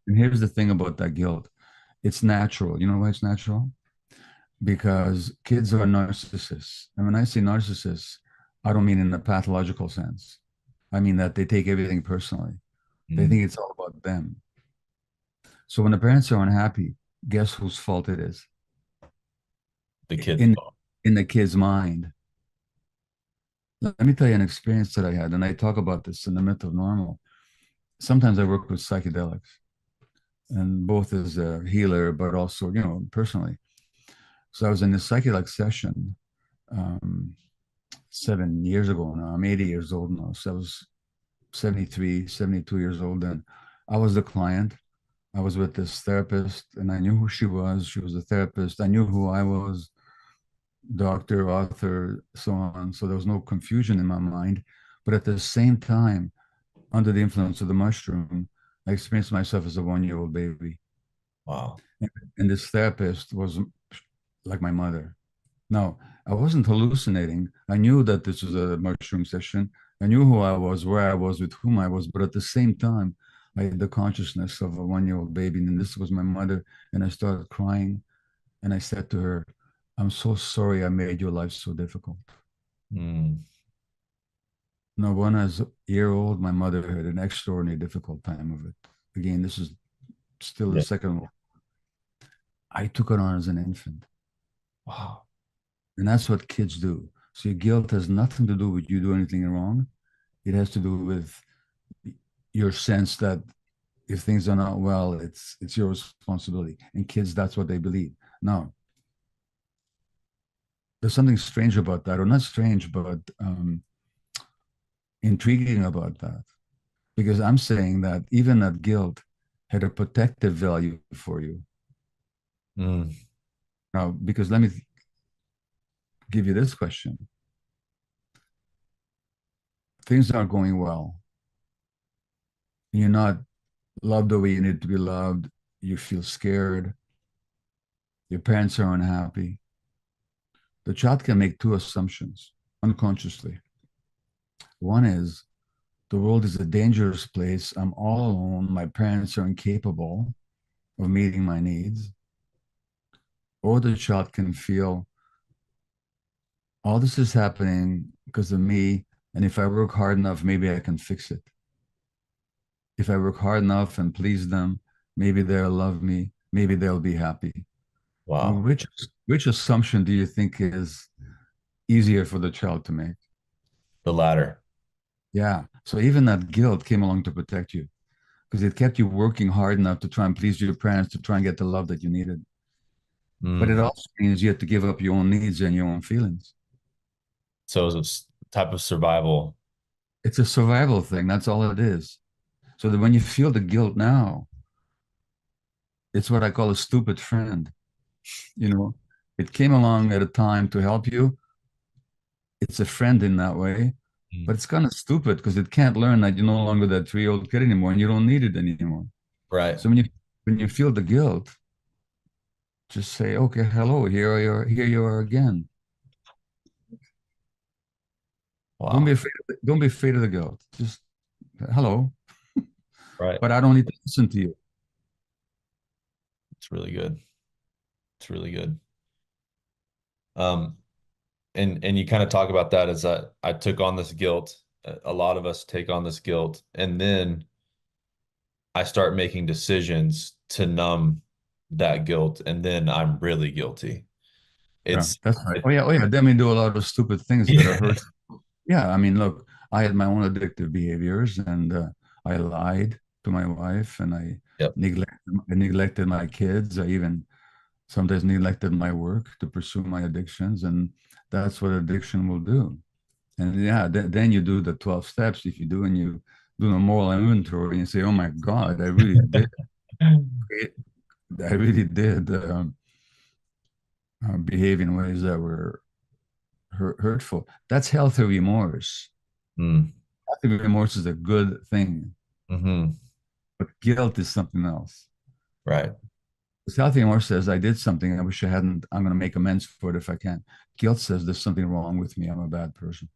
And here's the thing about that guilt. It's natural. You know why it's natural? Because kids are narcissists. And when I say narcissists, I don't mean in a pathological sense. I mean that they take everything personally. They Mm. think it's all about them. So when the parents are unhappy, guess whose fault it is? The kid's In fault. in the kid's mind. Let me tell you an experience that I had, and I talk about this in the myth of normal. Sometimes I work with psychedelics, and both as a healer, but also, personally. So I was in this psychedelic session um, 7 years ago now. I'm 80 years old now. So I was 73, 72 years old. And I was the client. I was with this therapist, and I knew who she was. She was a therapist. I knew who I was, doctor, author, so on. So there was no confusion in my mind. But at the same time, under the influence of the mushroom, I experienced myself as a 1 year old baby. Wow. And this therapist was like my mother. No, I wasn't hallucinating. I knew that this was a mushroom session. I knew who I was, where I was, with whom I was, but at the same time, I had the consciousness of a 1 year old baby. And this was my mother. And I started crying. And I said to her, I'm so sorry I made your life so difficult. Mm. Now, when I was a year old, my mother had an extraordinarily difficult time of it. Again, this is still the Yeah. second one. I took it on as an infant. Wow. And that's what kids do. So your guilt has nothing to do with you doing anything wrong. It has to do with your sense that if things are not well, it's your responsibility. And kids, that's what they believe. Now, there's something strange about that, or not strange, but intriguing about that. Because I'm saying that even that guilt had a protective value for you. Mm. Now, because let me give you this question. Things aren't going well. You're not loved the way you need to be loved. You feel scared. Your parents are unhappy. The child can make two assumptions unconsciously. One is the world is a dangerous place. I'm all alone. My parents are incapable of meeting my needs. Or the child can feel all this is happening because of me. And if I work hard enough, maybe I can fix it. If I work hard enough and please them, maybe they'll love me. Maybe they'll be happy. Now, Wow. which assumption do you think is easier for the child to make? The latter. Yeah. So even that guilt came along to protect you because it kept you working hard enough to try and please your parents to try and get the love that you needed. But it Mm. also means you have to give up your own needs and your own feelings. So it's type of survival. It's a survival thing. That's all it is. So that when you feel the guilt now, it's what I call a stupid friend. You know, it came along at a time to help you. It's a friend in that way, Mm. but it's kind of stupid because it can't learn that you're no longer that 3 year old kid anymore and you don't need it anymore. Right. So when you feel the guilt, just say, okay, hello, here you are again. Don't be Wow. afraid don't be afraid of the guilt. Just hello, Right. but I don't need to listen to you. It's really good. It's really good. Um, and you kind of talk about that as that I took on this guilt. A lot of us take on this guilt, and then I start making decisions to numb that guilt, and then I'm really guilty. Yeah, It's that's right. Oh yeah. Then we do a lot of stupid things that are yeah. hurtful. Yeah, I mean, look, I had my own addictive behaviors, and I lied to my wife, and Yep. I neglected my kids. I even sometimes neglected my work to pursue my addictions, and that's what addiction will do. And yeah, then you do the 12 steps. If you do, and you do the moral inventory, and you say, "Oh my God, I really did behave in ways that were hurtful." That's healthy remorse. Mm. Healthy remorse is a good thing, Hmm. but guilt is something else. Right. Because healthy remorse says, "I did something I wish I hadn't. I'm going to make amends for it if I can." Guilt says, "There's something wrong with me. I'm a bad person."